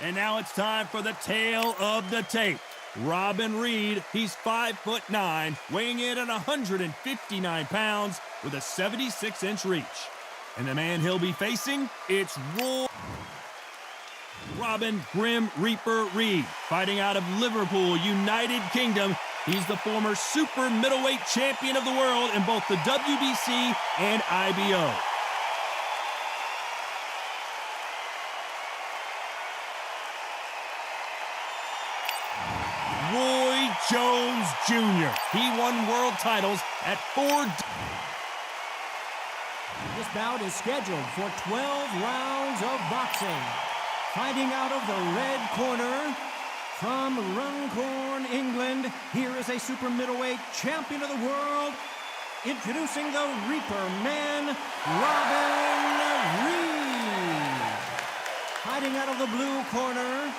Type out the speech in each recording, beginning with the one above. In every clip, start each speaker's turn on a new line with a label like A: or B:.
A: And now it's time for the tale of the tape. Robin Reid, he's 5'9", weighing in at 159 pounds with a 76-inch reach. And the man he'll be facing, it's Robin Grim Reaper Reid, fighting out of Liverpool, United Kingdom. He's the former super middleweight champion of the world in both the WBC and IBO. Roy Jones Jr. He won world titles at 4.
B: This bout is scheduled for 12 rounds of boxing. Fighting out of the red corner, from Runcorn, England, here is a super middleweight champion of the world, introducing the Reaper Man, Robin Reid. Fighting out of the blue corner,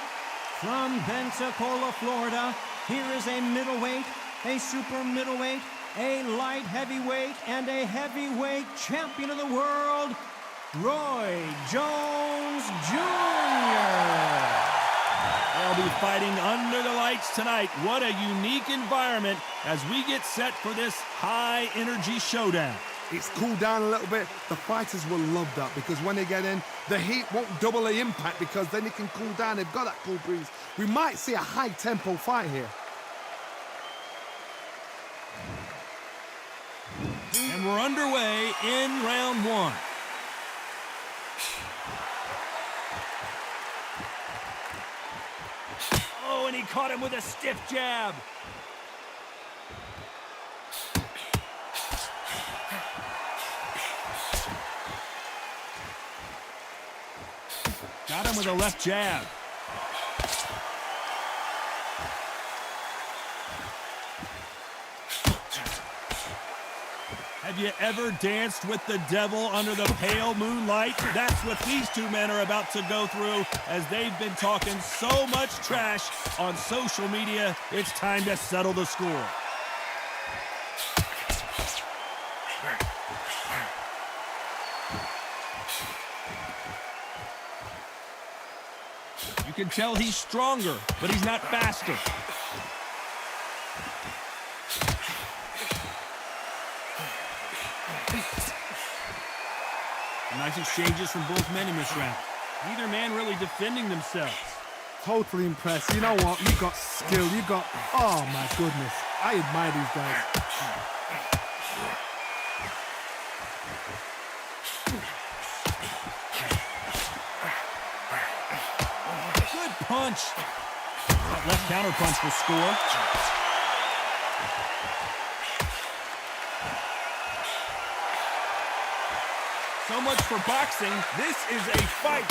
B: from Pensacola, Florida, here is a middleweight, a super middleweight, a light heavyweight, and a heavyweight champion of the world, Roy Jones Jr.
A: They'll be fighting under the lights tonight. What a unique environment as we get set for this high-energy showdown.
C: It's cooled down a little bit. The fighters will love that because when they get in, the heat won't double the impact because then it can cool down. They've got that cool breeze. We might see a high-tempo fight here.
A: And we're underway in round one. Oh, and he caught him with a stiff jab. Got him with a left jab. Have you ever danced with the devil under the pale moonlight? That's what these two men are about to go through as they've been talking so much trash on social media. It's time to settle the score. You can tell he's stronger, but he's not faster. Nice exchanges from both men in this round. Neither man really defending themselves.
C: Totally impressed. You know what? You got skill. You got... Oh, my goodness. I admire these guys.
A: Good punch. That left counter punch will score. So much for boxing. This is a fight.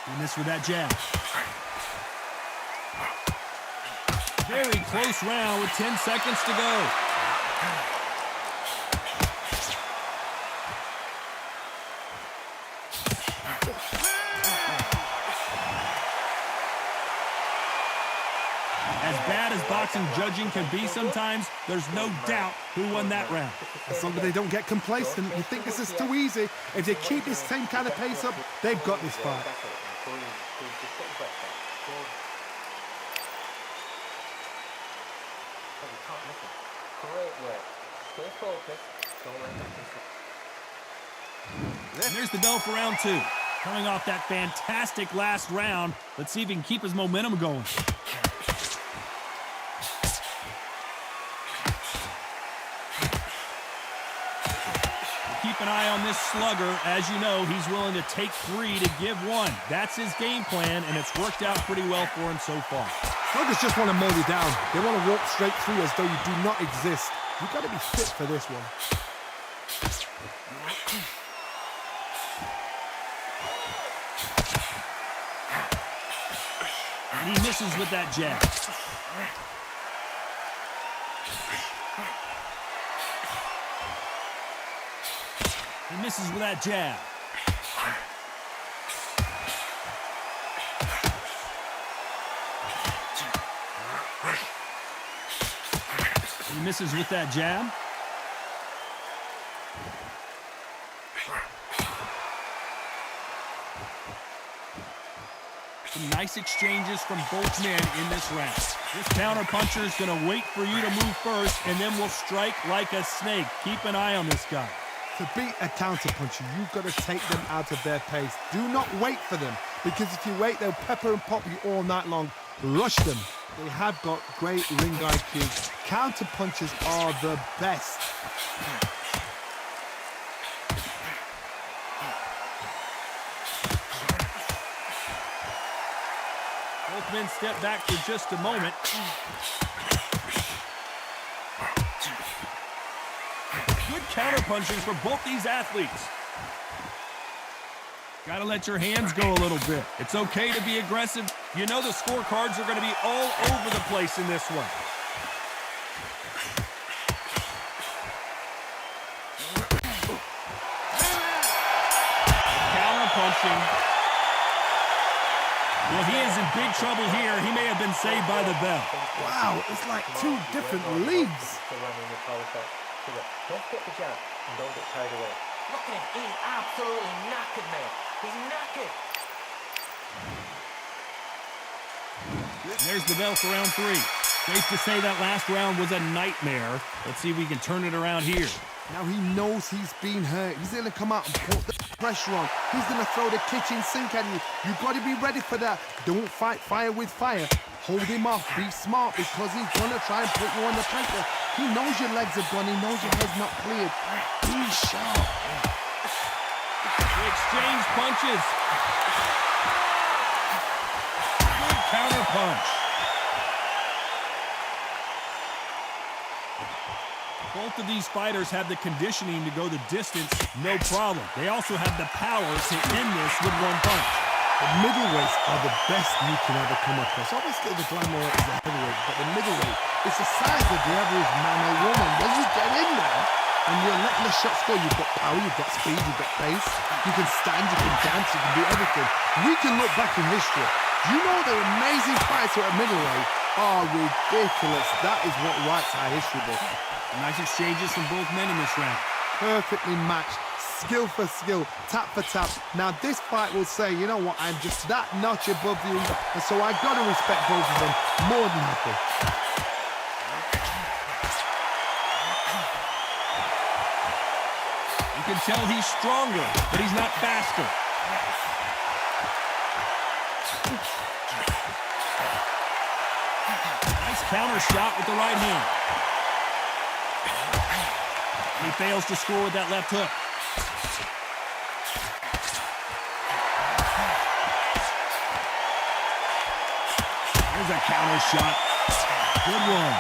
A: He missed with that jab. Very close round with 10 seconds to go. As bad as boxing judging can be sometimes, there's no doubt who won that round.
C: As long as they don't get complacent, you think this is too easy. If they keep this same kind of pace up, they've got this fight.
A: And there's the bell for round two. Coming off that fantastic last round, let's see if he can keep his momentum going. Keep an eye on this slugger. As you know, he's willing to take 3 to give 1. That's his game plan, and it's worked out pretty well for him so far.
C: Sluggers just want to mow you down. They want to walk straight through as though you do not exist. You've got to be fit for this one.
A: And he misses with that jab. He misses with that jab. He misses with that jab. Some nice exchanges from both men in this round. This counter puncher is going to wait for you to move first, and then will strike like a snake. Keep an eye on this guy.
C: To beat a counter puncher, you've got to take them out of their pace. Do not wait for them, because if you wait, they'll pepper and pop you all night long. Rush them. They have got great ring IQ. Counter punchers are the best.
A: Both men step back for just a moment. Good counterpunching for both these athletes. Gotta let your hands go a little bit. It's okay to be aggressive. You know the scorecards are gonna be all over the place in this one. Counterpunching. Well, he is in big trouble here. He may have been saved by the bell.
C: Wow, it's like two different leagues.
D: Don't get the jab and don't get carried away. Look at him, he's absolutely knackered, man. He's knackered.
A: There's the bell for round 3. Safe to say that last round was a nightmare. Let's see if we can turn it around here.
C: Now he knows he's been hurt. He's going to come out and put the pressure on. He's going to throw the kitchen sink at you. You've got to be ready for that. Don't fight fire with fire. Hold him off. Be smart, because he's going to try and put you under pressure. He knows your legs have gone. He knows your head's not cleared. Be sharp.
A: They exchange punches. Good counter punch. Both of these fighters have the conditioning to go the distance, no problem. They also have the power to end this with one punch.
C: The middleweights are the best you can ever come across. Obviously, the glamour is the heavyweight, but the middleweight, it's the size of the average man or woman. When you get in there and you're letting the shots go, you've got power, you've got speed, you've got pace. You can stand, you can dance, you can do everything. We can look back in history. You know the amazing fights at middleweight are ridiculous. That is what writes our history book.
A: Nice exchanges from both men in this round.
C: Perfectly matched, skill for skill, tap for tap. Now this fight will say, you know what, I'm just that notch above you, and so I've got to respect both of them more than happy.
A: You can tell he's stronger, but he's not faster. Nice counter shot with the right hand. He fails to score with that left hook. There's a counter shot. Good one.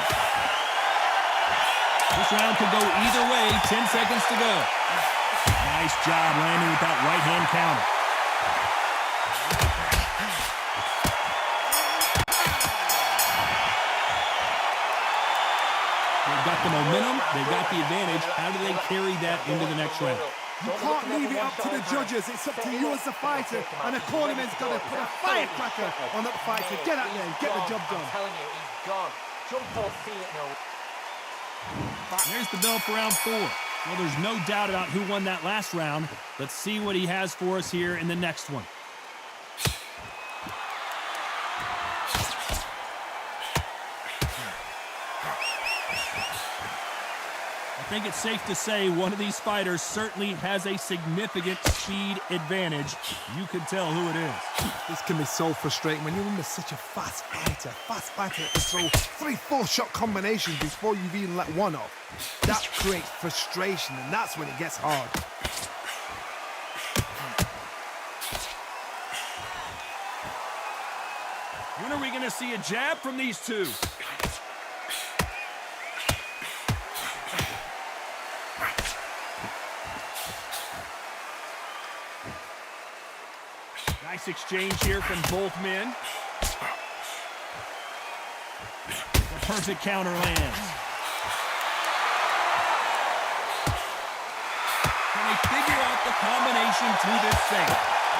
A: This round could go either way. 10 seconds to go. Nice job landing with that right hand counter. They've got the momentum, they've got the advantage. How do they carry that into the next round?
C: You can't leave it up to the judges. It's up to you as the fighter, and the cornerman's got to put a firecracker on that fight to get out there and get the job done.
D: I'm telling you, he's gone. Jump off, feel it now.
A: There's the bell for round 4. Well, there's no doubt about who won that last round. Let's see what he has for us here in the next one. I think it's safe to say one of these fighters certainly has a significant speed advantage. You can tell who it is.
C: This can be so frustrating when you're under such a fast fighter that can throw 3-4 shot combinations before you've even let one off. That creates frustration, and that's when it gets hard.
A: When are we going to see a jab from these two? Nice exchange here from both men. The perfect counter lands. Can they figure out the combination to this thing?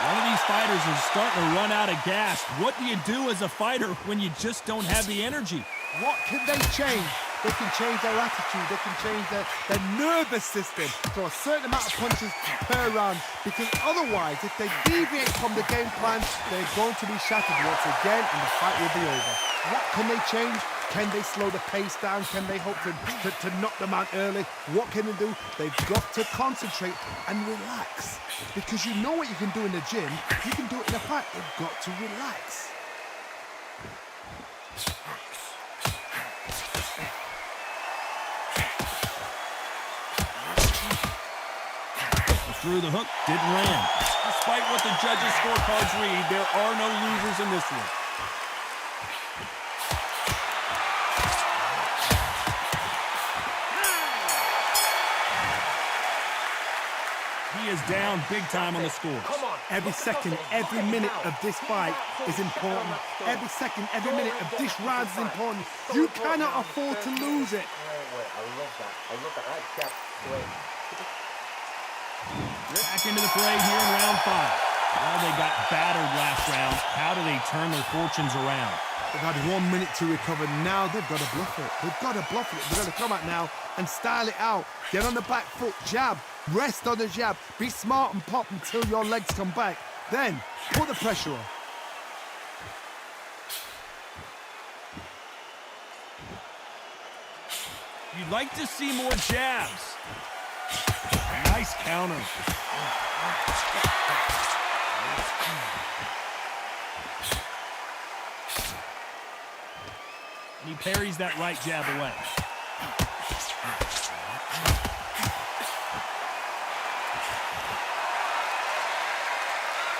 A: One of these fighters is starting to run out of gas. What do you do as a fighter when you just don't have the energy?
C: What can they change? they can change their attitude, they can change their nervous system to a certain amount of punches per round, because otherwise, if they deviate from the game plan, they're going to be shattered once again and the fight will be over. What can they change? Can they slow the pace down? Can they hope to knock them out early? What can they do? They've got to concentrate and relax, because you know what you can do in the gym, you can do it in a fight. They've got to relax.
A: Through the hook, didn't land. Despite what the judges' scorecards read, there are no losers in this one. He is down big time on the score.
C: Every second, every minute of this fight is important. Every second, every minute of this round is important. You cannot afford to lose it.
D: Wait, I love that. I love that. Right, jab. Wait.
A: Back into the fray here in round 5. Well, they got battered last round. How do they turn their fortunes around?
C: They've had 1 minute to recover. Now they've got to bluff it. They've got to bluff it. They've got to come out now and style it out. Get on the back foot, jab, rest on the jab. Be smart and pop until your legs come back. Then put the pressure on.
A: You'd like to see more jabs. Nice counter. And he parries that right jab away.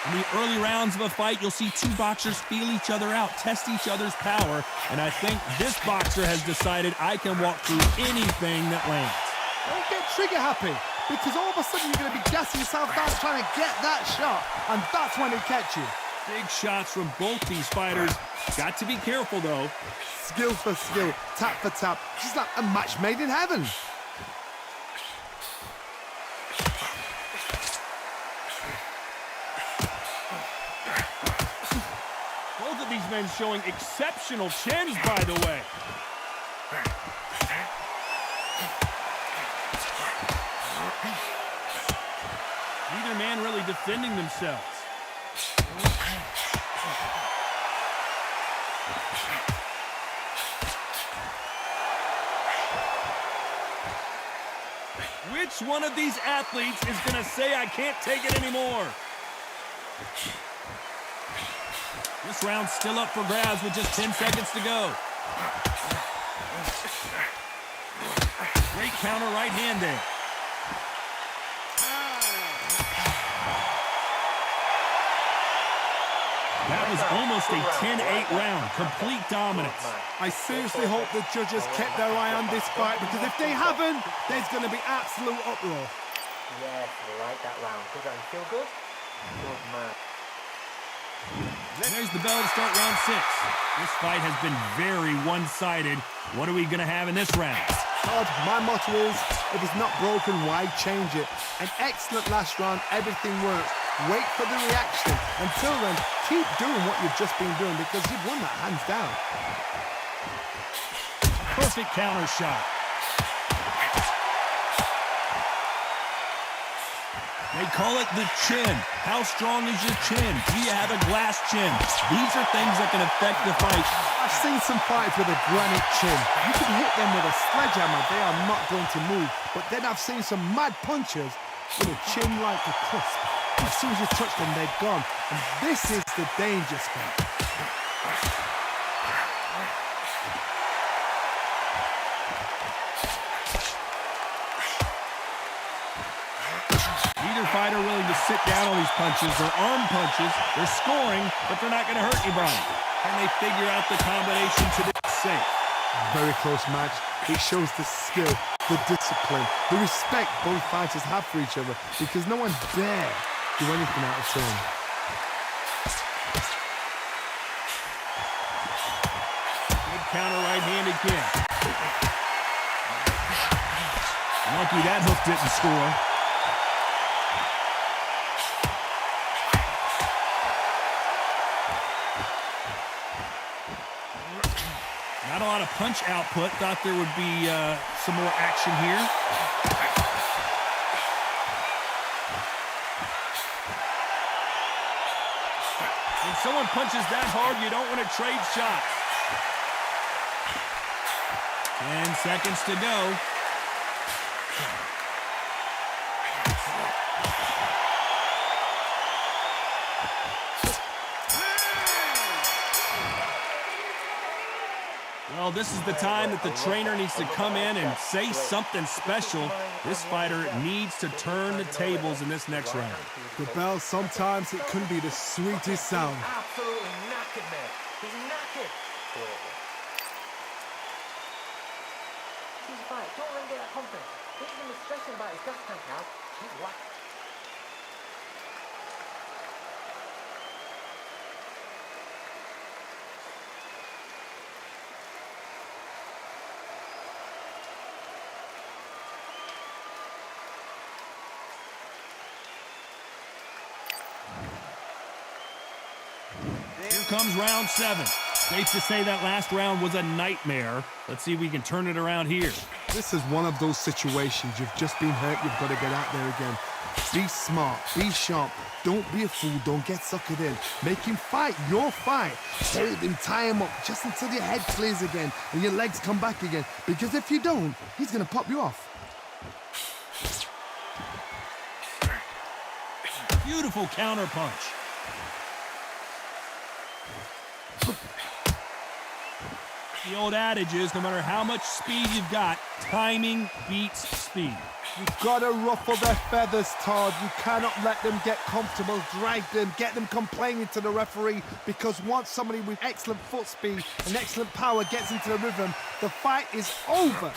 A: In the early rounds of a fight, you'll see two boxers feel each other out, test each other's power, and I think this boxer has decided I can walk through anything that lands.
C: Don't get trigger happy, because all of a sudden you're going to be gassing yourself down trying to get that shot, and that's when they catch you.
A: Big shots from both these fighters. Got to be careful, though.
C: Skill for skill, tap for tap, just like a match made in heaven.
A: Both of these men showing exceptional chins, by the way. Neither man really defending themselves. Which one of these athletes is going to say, I can't take it anymore? This round's still up for grabs with just 10 seconds to go. Great counter right hand there. That was almost a 10-8 round, complete dominance.
C: I seriously hope the judges kept their eye on this fight, because if they haven't, there's going to be absolute uproar.
D: Yes, I like that round. Good round. Feel good? Good man.
A: There's the bell to start round 6. This fight has been very one-sided. What are we going to have in this round?
C: Todd, my motto is, if it's not broken, why change it? An excellent last round, everything works. Wait for the reaction. Until then, keep doing what you've just been doing, because you've won that hands down.
A: Perfect counter shot. They call it the chin. How strong is your chin? Do you have a glass chin? These are things that can affect the fight.
C: I've seen some fighters with a granite chin. You can hit them with a sledgehammer, they are not going to move. But then I've seen some mad punchers with a chin like a crisp. As soon as you touch them, they're gone. And this is the danger spot.
A: Neither fighter willing to sit down on these punches. They're arm punches. They're scoring, but they're not going to hurt anybody. Can they figure out the combination to be safe?
C: Very close match. It shows the skill, the discipline, the respect both fighters have for each other, because no one dare do anything out of turn.
A: Good counter right hand again. Lucky that hook didn't score. Not a lot of punch output. Thought there would be some more action here. When someone punches that hard, you don't want to trade shots. 10 seconds to go. Well, this is the time that the trainer needs to come in and say something special. This fighter needs to turn the tables in this next round.
C: The bell, sometimes it can be the sweetest sound.
D: Absolutely knackered, man. He's knackered. He's fine. Don't let him get that confidence. This is him stressing about his gas tank now. He's whacked.
A: Here comes round 7. Safe to say that last round was a nightmare. Let's see if we can turn it around here.
C: This is one of those situations. You've just been hurt. You've got to get out there again. Be smart. Be sharp. Don't be a fool. Don't get suckered in. Make him fight your fight. Hold him. Tie him up just until your head clears again and your legs come back again. Because if you don't, he's going to pop you off.
A: Beautiful counter punch. The old adage is, no matter how much speed you've got, timing beats speed.
C: You've got to ruffle their feathers, Todd. You cannot let them get comfortable, drag them, get them complaining to the referee, because once somebody with excellent foot speed and excellent power gets into the rhythm, the fight is over.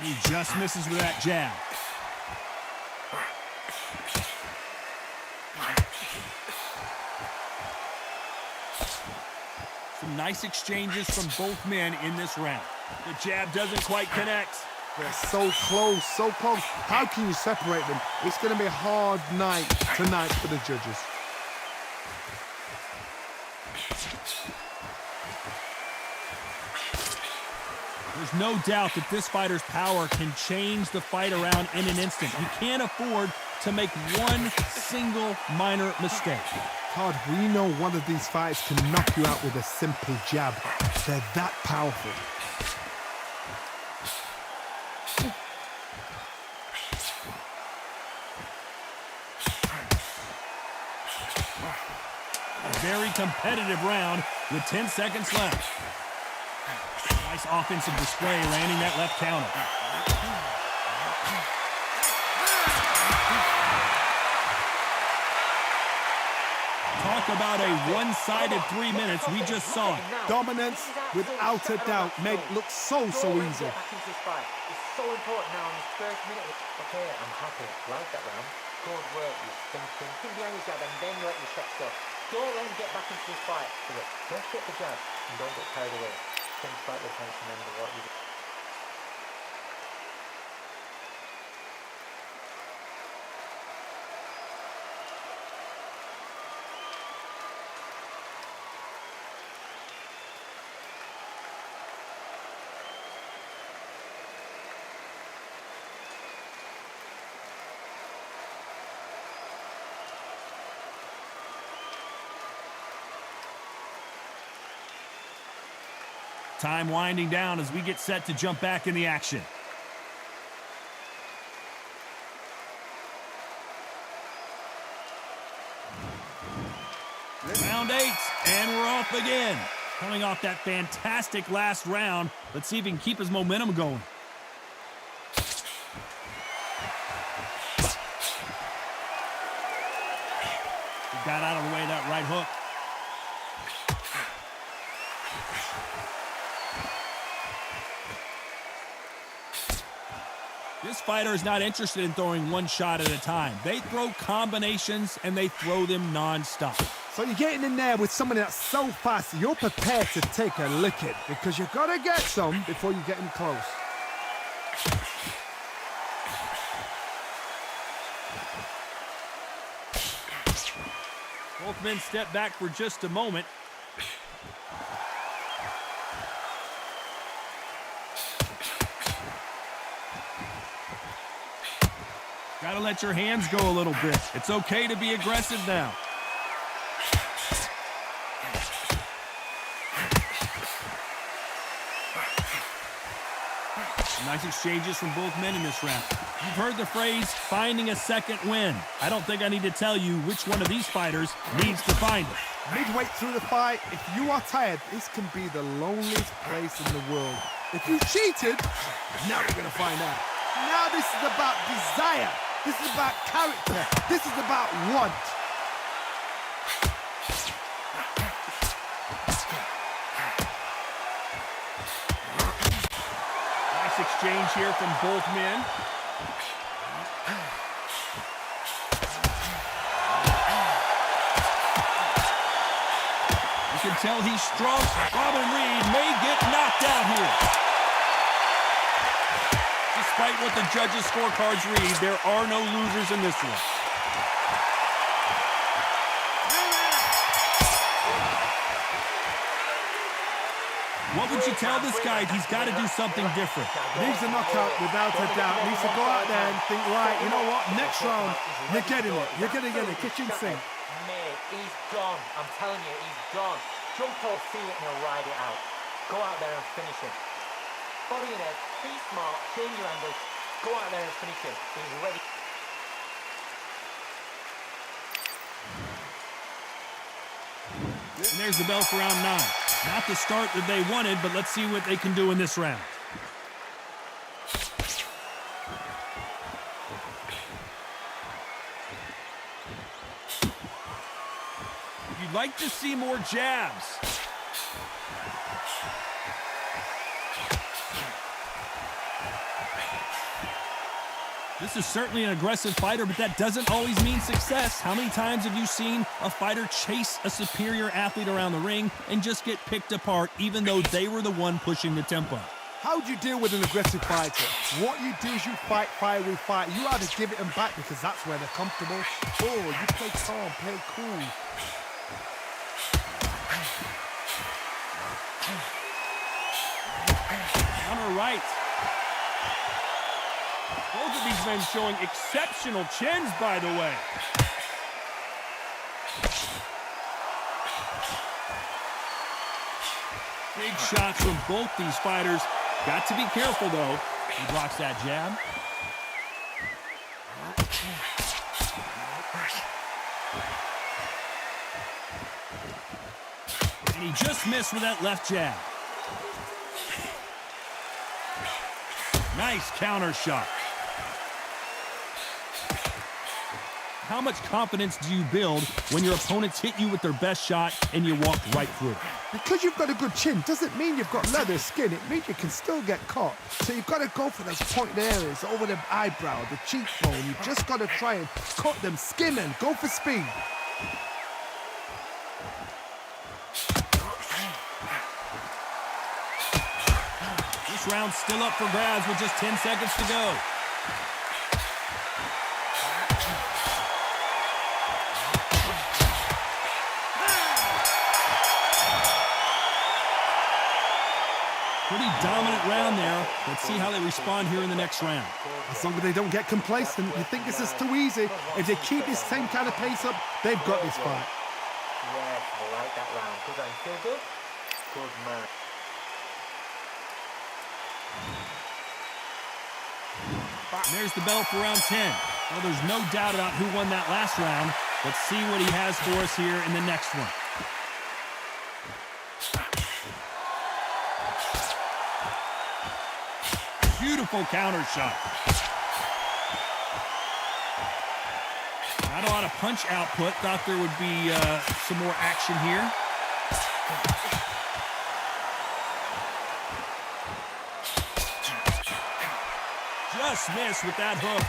A: He just misses with that jab. Some nice exchanges from both men in this round. The jab doesn't quite connect.
C: They're so close, so close. How can you separate them? It's going to be a hard night tonight for the judges.
A: There's no doubt that this fighter's power can change the fight around in an instant. He can't afford to make one single minor mistake.
C: Todd, we know one of these fights can knock you out with a simple jab. They're that powerful.
A: A very competitive round with 10 seconds left. Nice offensive display, landing that left counter. Talk about a one-sided 3 minutes. We just saw it.
C: Dominance, without a doubt, made it look so easy.
D: It's so important now in this first minute. Okay, I'm happy. Like that round. Good work. You're thinking. Think behind your jab and then you let your check stuff. Don't let him get back into this fight. Just get the jab and don't get carried away. Think about the tension and remember what you do.
A: Time winding down as we get set to jump back in the action. Round 8, and we're off again. Coming off that fantastic last round, let's see if he can keep his momentum going. He got out of the way of that right hook. This fighter is not interested in throwing one shot at a time. They throw combinations, and they throw them non-stop.
C: So you're getting in there with somebody that's so fast, you're prepared to take a licking because you've got to get some before you get in close.
A: Both men step back for just a moment. Gotta let your hands go a little bit. It's okay to be aggressive now. Nice exchanges from both men in this round. You've heard the phrase, finding a second win. I don't think I need to tell you which one of these fighters needs to find it.
C: Midway through the fight, if you are tired, this can be the loneliest place in the world. If you cheated, now we're going to find out. Now this is about desire. This is about character. This is about want.
A: Nice exchange here from both men. You can tell he's strong. Robin Reid may get knocked out here. Despite what the judges' scorecards read, there are no losers in this one. What would you tell this guy? He's got to do something different.
C: Needs a knockout without a doubt. Needs to go out there and think, right, you know what, next round, you're getting it. You're going to get it. Kitchen sink.
D: Mate, he's gone. I'm telling you, he's gone. Jump off, feel it, and he'll ride it out. Go out there and finish him. Body in head, be smart, change your angles. Go out there and finish him. He's ready.
A: And there's the bell for round 9. Not the start that they wanted, but let's see what they can do in this round. You'd like to see more jabs. This is certainly an aggressive fighter, but that doesn't always mean success. How many times have you seen a fighter chase a superior athlete around the ring and just get picked apart even though they were the one pushing the tempo?
C: How do you deal with an aggressive fighter? What you do is you fight fire with fight. You either give it them back because that's where they're comfortable, or you play calm, play cool.
A: Counter right. Both of these men showing exceptional chins, by the way. Big shots from both these fighters. Got to be careful, though. He blocks that jab. And he just missed with that left jab. Nice counter shot. How much confidence do you build when your opponents hit you with their best shot and you walk right through it?
C: Because you've got a good chin doesn't mean you've got leather skin. It means you can still get caught. So you've got to go for those pointed areas over the eyebrow, the cheekbone. You've just got to try and cut them, skim and go for speed.
A: This round's still up for grabs with just 10 seconds to go. Pretty dominant round there. Let's see how they respond here in the next round.
C: As long as they don't get complacent, you think this is too easy. If they keep this same kind of pace up, they've got this fight.
D: Yes, I like that round. Good round. Feel good? Good man.
A: And there's the bell for round 10. Well, there's no doubt about who won that last round. Let's see what he has for us here in the next one. Beautiful counter shot. Not a lot of punch output. Thought there would be some more action here. Just missed with that hook.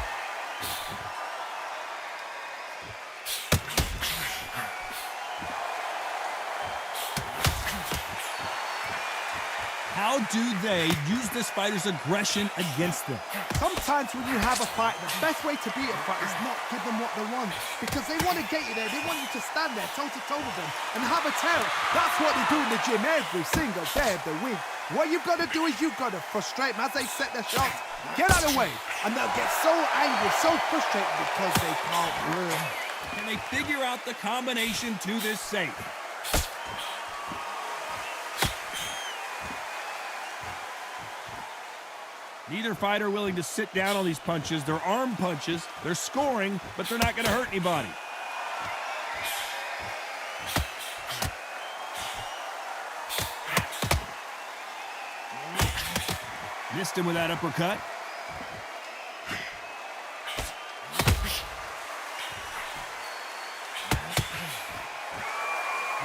A: How do they use this fighter's aggression against them?
C: Sometimes when you have a fight, the best way to beat a fight is not give them what they want. Because they want to get you there. They want you to stand there toe-to-toe with them and have a tear. That's what they do in the gym every single day of the week. What you've got to do is you've got to frustrate them as they set their shots. Get out of the way. And they'll get so angry, so frustrated because they can't win.
A: Can they figure out the combination to this safe? Neither fighter willing to sit down on these punches. They're arm punches. They're scoring, but they're not going to hurt anybody. Missed him with that uppercut.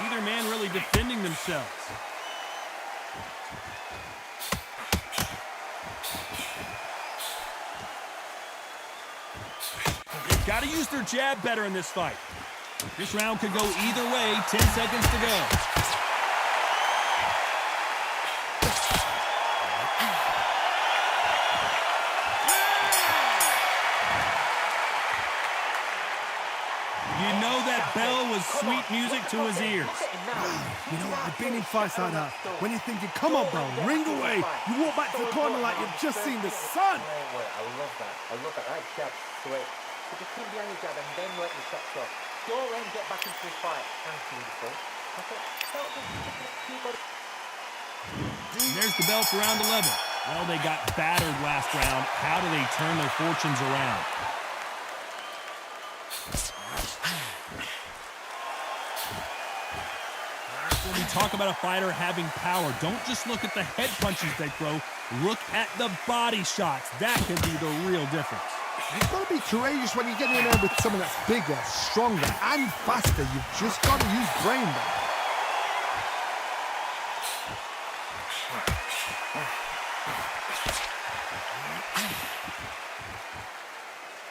A: Neither man really defending themselves. They've got to use their jab better in this fight. This round could go either way. 10 seconds to go. You know that bell was sweet music to his ears.
C: You know what? I've been in fights like that. When you're thinking, come on, bell, ring away. You walk back to the corner like you've just seen the sun.
D: I love that. I love that. That jab, sweet. But just keep behind your jab and then let your shots go. Don't let him get back into this fight. And beautiful.
A: There's the bell for round 11. Well, they got battered last round. How do they turn their fortunes around? When we talk about a fighter having power, don't just look at the head punches they throw. Look at the body shots. That can be the real difference.
C: You've got to be courageous when you get in there with someone that's bigger, stronger, and faster. You've just got to use brain there.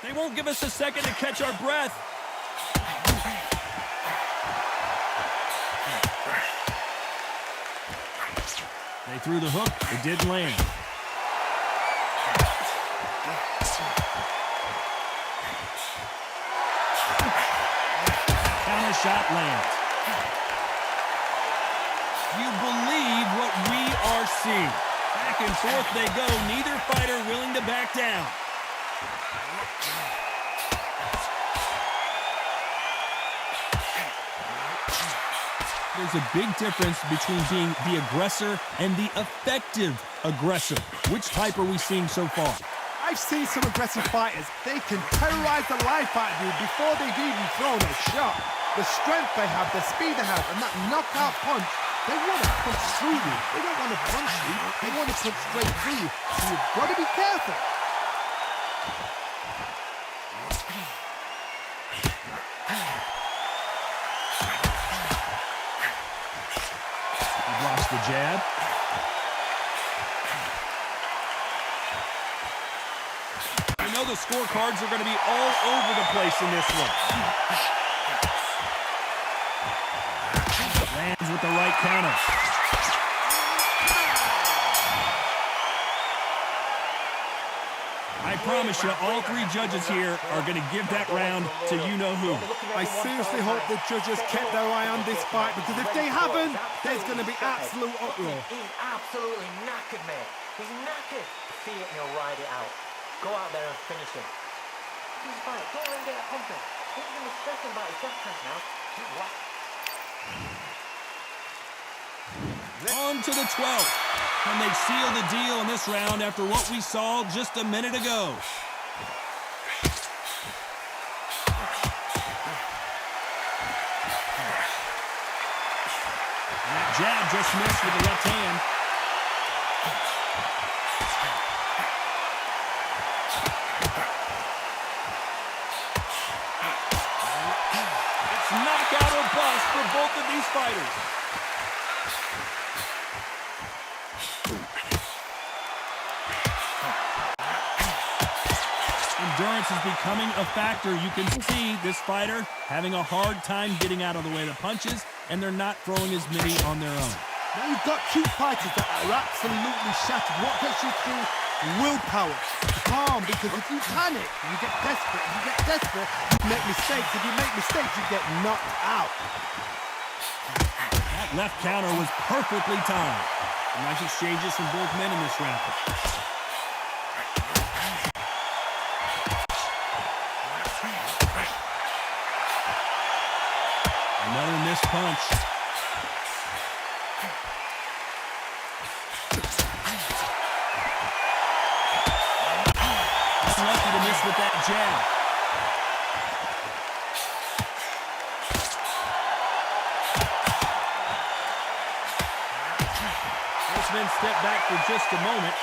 A: They won't give us a second to catch our breath. They threw the hook. It didn't land. Counter shot lands. You believe what we are seeing. Back and forth they go. Neither fighter willing to back down. There's a big difference between being the aggressor and the effective aggressor. Which type are we seeing so far?
C: I've seen some aggressive fighters. They can terrorize the life out of you before they've even thrown a shot. The strength they have, the speed they have, and that knockout punch, they want to punch through you. They don't want to punch you. They want to punch straight through you. So you've got to be careful.
A: Blocks the jab. You know the scorecards are going to be all over the place in this one. Lands with the right counter. I promise you, all three judges here are going to give that round to you-know-who.
C: I seriously hope the judges kept their eye on this fight, because if they haven't, there's going to be absolute uproar.
D: He's absolutely knackered, mate. He's knackered. See it and he'll ride it out. Go out there and finish him. He's fight. Don't let him get that confidence. He's going to be stressing about his death count now.
A: On to the 12th. Can they seal the deal in this round after what we saw just a minute ago? And that jab just missed with the left hand. It's knockout or bust for both of these fighters. Endurance is becoming a factor. You can see this fighter having a hard time getting out of the way of the punches, and they're not throwing as many on their own.
C: Now you've got two fighters that are absolutely shattered. What gets you through? Willpower, calm, because if you panic, you get desperate. If you get desperate, you make mistakes. If you make mistakes, you get knocked out.
A: That left counter was perfectly timed. Nice exchanges from both men in this round. Another missed punch. Lucky to miss with that jab. Horseman step back for just a moment.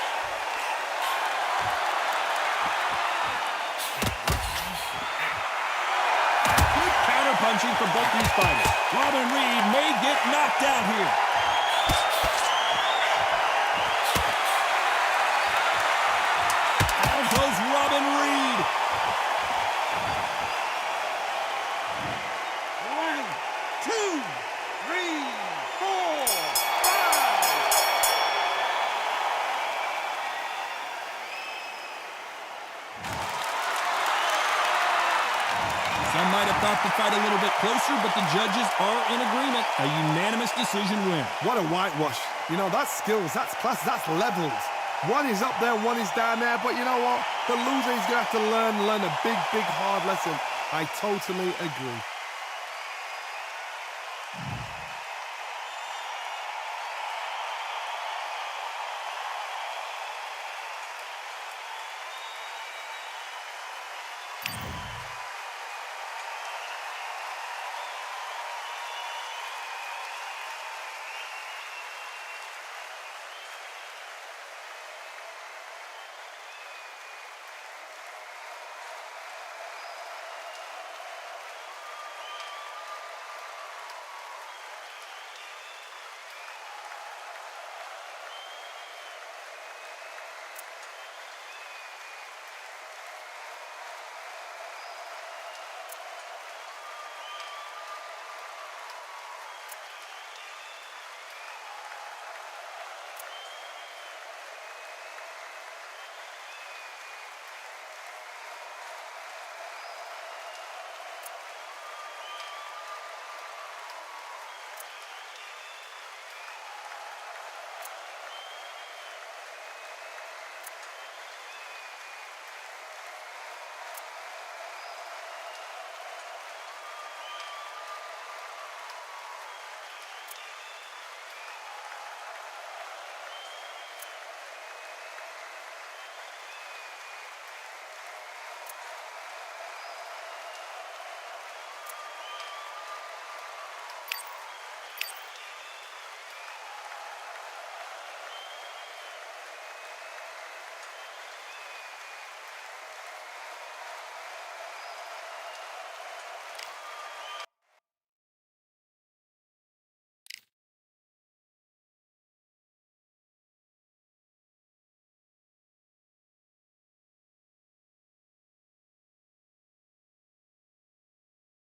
A: Good counter punching from both these fighters. Robin Reid may get knocked out here. Down goes Robin Reid.
C: 1, 2, 3, 4, 5.
A: Some might have thought the fight a little bit closer, but the judges are in agreement. A unanimous decision win.
C: What a whitewash. You know, that's skills, that's class, that's levels. One is up there, one is down there, but you know what? The loser is going to have to learn a big, hard lesson. I totally agree.